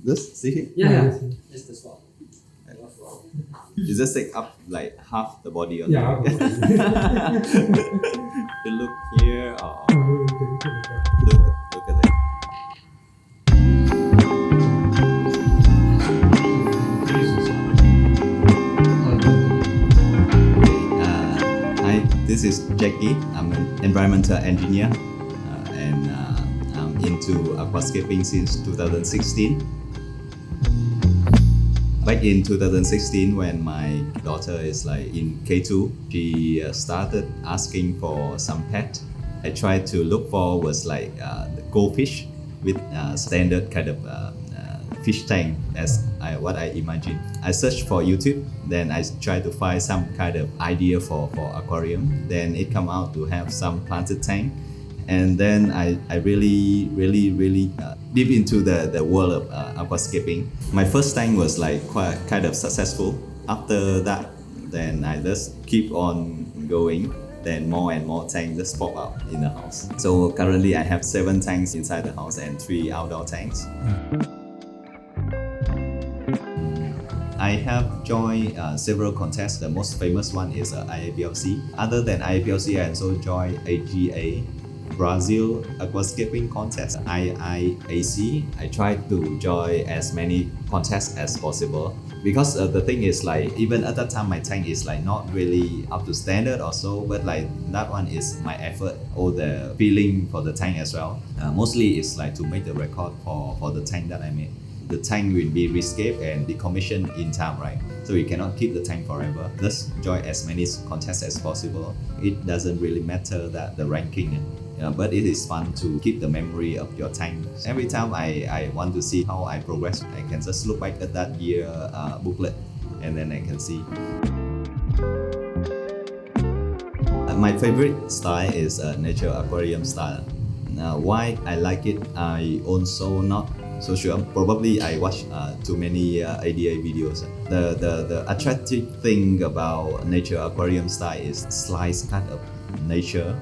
This, see here? Yeah, it's the spot. You just take up like half the body on Yeah. You look here or look at it. Hi, this is Jacky. I'm an environmental engineer and I'm into aquascaping since 2016. Back in 2016, when my daughter is like in K2, she started asking for some pet. I tried to look for was like the goldfish with standard kind of fish tank as what I imagined. I searched for YouTube, then I tried to find some kind of idea for aquarium. Then it come out to have some planted tank. And then I really deep into the world of aquascaping. My first tank was like quite kind of successful. After that, then I just keep on going. Then more and more tanks just pop up in the house. So currently I have 7 tanks inside the house and 3 outdoor tanks. I have joined several contests. The most famous one is IAPLC. Other than IAPLC, I also joined AGA, Brazil Aquascaping Contest, IIAC. I try to join as many contests as possible because the thing is like even at that time my tank is like not really up to standard or so, but like that one is my effort or the feeling for the tank as well. Mostly it's like to make the record for the tank that I made. The tank will be rescaped and decommissioned in time, right? So you cannot keep the tank forever. Just join as many contests as possible. It doesn't really matter that the ranking, but it is fun to keep the memory of your tank. Every time I want to see how I progress, I can just look back at that year booklet and then I can see. My favorite style is nature aquarium style. Why I like it, I also not so sure. Probably I watch too many ADA videos. The attractive thing about nature aquarium style is slice cut of nature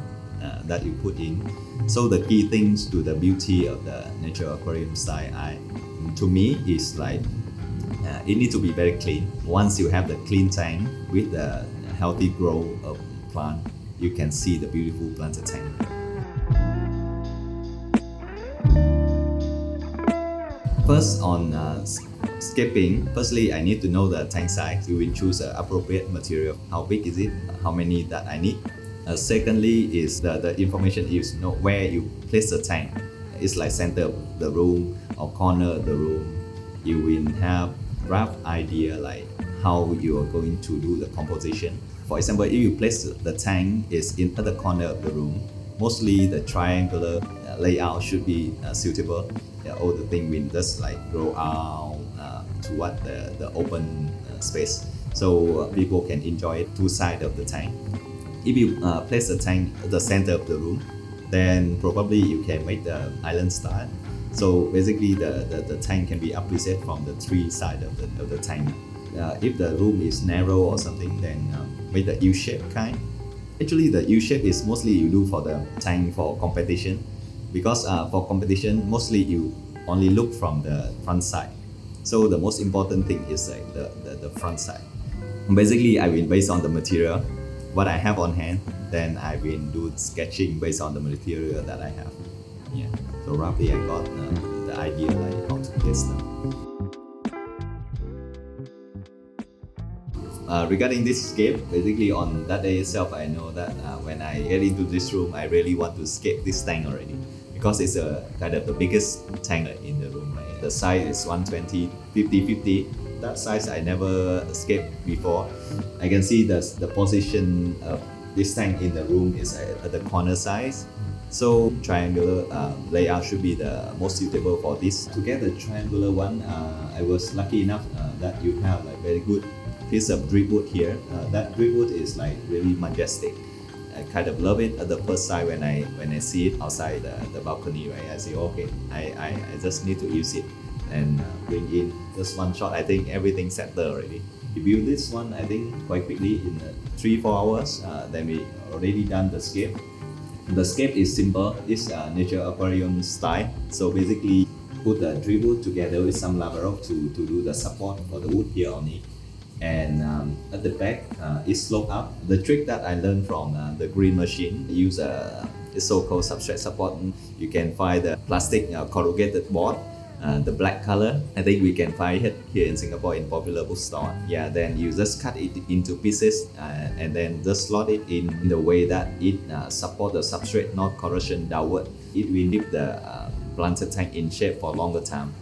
that you put in. So the key things to the beauty of the nature aquarium style, to me, is like it needs to be very clean. Once you have the clean tank with the healthy growth of plant, you can see the beautiful planted tank. First on scaping, firstly I need to know the tank size. You will choose an appropriate material. How big is it? How many that I need? Secondly is the information is know where you place the tank. It's like center of the room or corner of the room. You will have rough idea like how you are going to do the composition. For example, if you place the tank is in the corner of the room, mostly the triangular layout should be suitable. All the thing will just like grow out toward the open space, so people can enjoy it two sides of the tank. If you place the tank at the center of the room, then probably you can make the island style. So basically the tank can be appreciated from the 3 sides of the tank. If the room is narrow or something, then make the U-shape kind. Actually the U-shape is mostly you do for the tank for competition, because for competition mostly you only look from the front side. So the most important thing is like the front side. Basically I will based on the material what I have on hand, then I will do sketching based on the material that I have. Yeah. So roughly I got the idea like how to place them. Regarding this scape, basically on that day itself, I know that when I get into this room, I really want to scape this tank already, because it's a kind of the biggest tank in the room. Right? The size is 120, 50. That size I never escaped before. I can see the position of this tank in the room is at the corner size. So triangular layout should be the most suitable for this. To get the triangular one, I was lucky enough that you have like very good piece of driftwood here. That driftwood is like really majestic. I kind of love it at the first sight when I see it outside the balcony, right? I say, okay, I just need to use it and bring in just one shot. I think everything settled already. We built this one, I think, quite quickly in 3-4 hours. Then we already done the scape. The scape is simple. It's nature aquarium style. So basically, put the tree wood together with some lava rock to do the support for the wood here on it. And at the back, it sloped up. The trick that I learned from the green machine, use a so-called substrate support. You can find the plastic corrugated board, the black color. I think we can find it here in Singapore in popular bookstore. Yeah, then you just cut it into pieces and then just slot it in the way that it support the substrate, not corrosion downward. It will keep the planted tank in shape for longer time.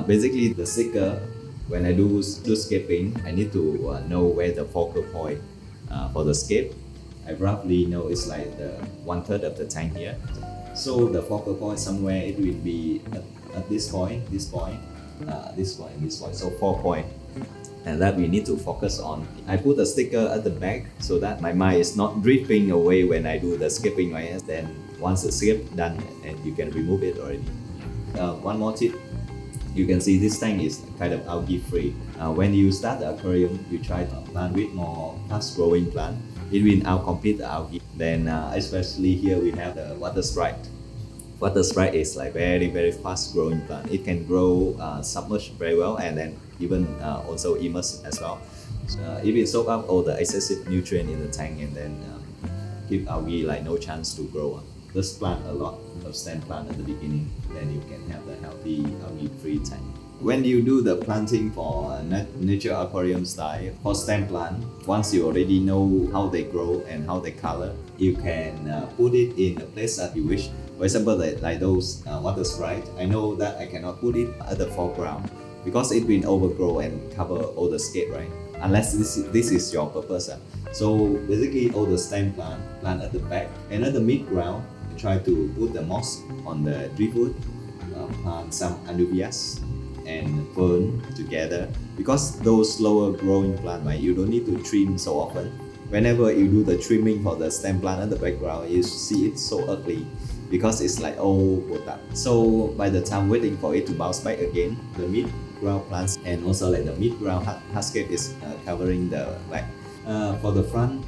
Basically, the sticker, when I do scaping, I need to know where the focal point for the scape. I roughly know it's like the 1/3 of the tank here. So the focal point somewhere, it will be at this point, this point, this point, this point. So 4 points. And that we need to focus on. I put a sticker at the back so that my mind is not drifting away when I do the scaping, right? Then once the scape done, and you can remove it already. One more tip. You can see this tank is kind of algae free. When you start the aquarium, you try to plant with more fast growing plant. It will outcompete the algae. Then especially here we have the water sprite. Water sprite is like very fast growing plant. It can grow submerged very well and then even also immersed as well. It will soak up all the excessive nutrient in the tank and then give algae like no chance to grow. Just plant a lot of stem plant at the beginning, then you can have the healthy algae-free tank. When you do the planting for nature aquarium style, for stem plant, once you already know how they grow and how they color, you can put it in a place that you wish. For example, like those water sprite, I know that I cannot put it at the foreground because it will overgrow and cover all the scape, right? Unless this is your purpose. So basically all the stem plant at the back, and at the mid-ground, try to put the moss on the driftwood, plant some anubias and fern together, because those slower growing plant, right, you don't need to trim so often. Whenever you do the trimming for the stem plant at the background, you see it so ugly because it's like all put up. So by the time waiting for it to bounce back again, the mid-ground plants and also like the mid-ground hardscape is covering the back. For the front,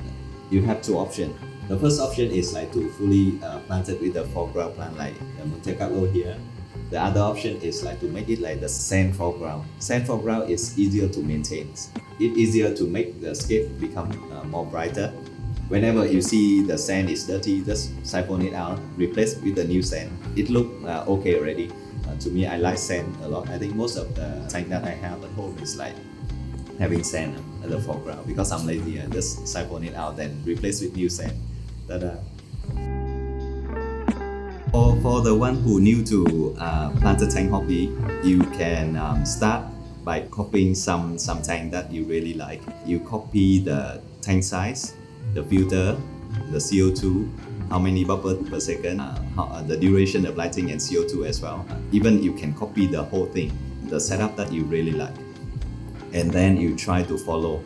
you have two options. The first option is like to fully plant it with the foreground plant like the Monte Carlo here. The other option is like to make it like the sand foreground. Sand foreground is easier to maintain. It's easier to make the scape become more brighter. Whenever you see the sand is dirty, just siphon it out, replace it with the new sand. It looks okay already. To me, I like sand a lot. I think most of the tank that I have at home is like having sand at the foreground because I'm lazy. I just siphon it out, then replace with new sand. Ta-da! For the one who new to planted tank hobby, you can start by copying some tank that you really like. You copy the tank size, the filter, the CO2, how many bubbles per second, the duration of lighting and CO2 as well. Even you can copy the whole thing, the setup that you really like. And then you try to follow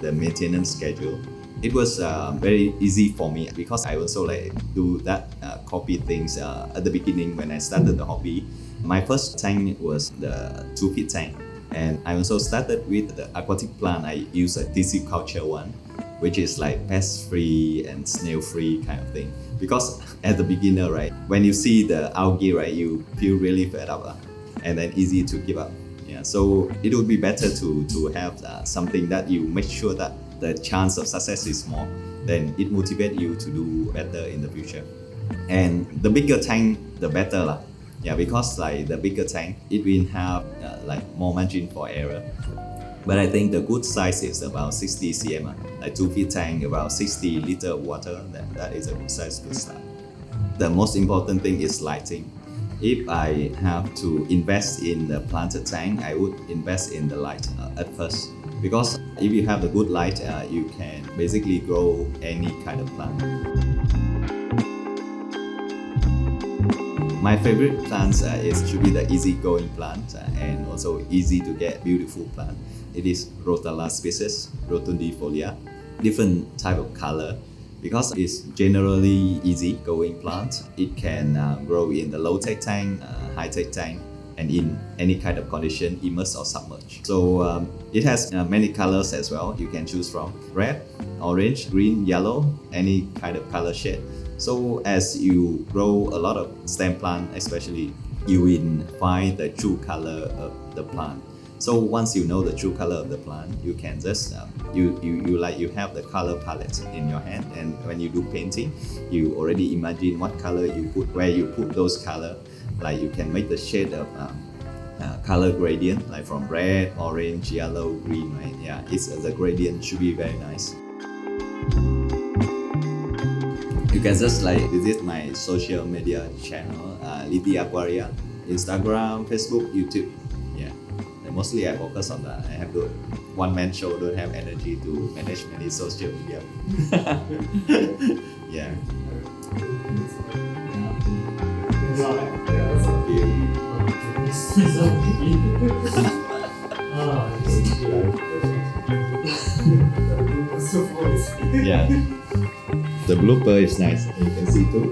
the maintenance schedule. It was very easy for me because I also like do that copy things at the beginning when I started the hobby. My first tank was the 2 feet tank, and I also started with the aquatic plant. I use a tissue culture one, which is like pest-free and snail-free kind of thing. Because as the beginner, right, when you see the algae, right, you feel really fed up and then easy to give up. Yeah, so it would be better to have something that you make sure that the chance of success is more, then it motivates you to do better in the future. And the bigger tank, the better lah. Yeah, because like the bigger tank, it will have like more margin for error. But I think the good size is about 60 cm, like 2 feet tank, about 60 liter of water. That is a good size to start. The most important thing is lighting. If I have to invest in the planted tank, I would invest in the light at first. Because if you have the good light, you can basically grow any kind of plant. My favorite plants should be the easy-going plant and also easy to get beautiful plant. It is Rotala species, rotundifolia, different type of color. Because it's generally easy-going plant, it can grow in the low-tech tank, high-tech tank, and in any kind of condition, immersed or submerged. So it has many colors as well. You can choose from red, orange, green, yellow, any kind of color shade. So as you grow a lot of stem plant, especially you will find the true color of the plant. So once you know the true color of the plant, you can just you have the color palette in your hand, and when you do painting, you already imagine what color you put, where you put those color. Like you can make the shade of color gradient, like from red, orange, yellow, green, right? Yeah, the gradient should be very nice. You can just like visit my social media channel, LitiAquaria, Instagram, Facebook, YouTube. Yeah, and mostly I focus on that. I have the one-man show, don't have energy to manage many social media. Yeah. Yeah. The blooper is nice. You can see too.